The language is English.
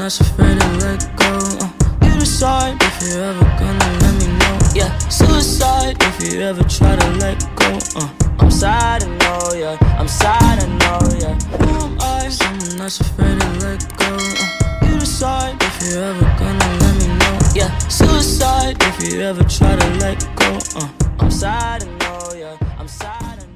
that's afraid to let go. You decide if you're ever gonna let me know. Yeah, suicide if you ever try to let go. I'm sad, I know, yeah. I'm sad, I know, yeah. Who am I? Someone that's afraid to let go. You decide if you're ever gonna let me know. Yeah, suicide if you ever try to let go. I'm sad, I know, yeah. I'm sad, I know.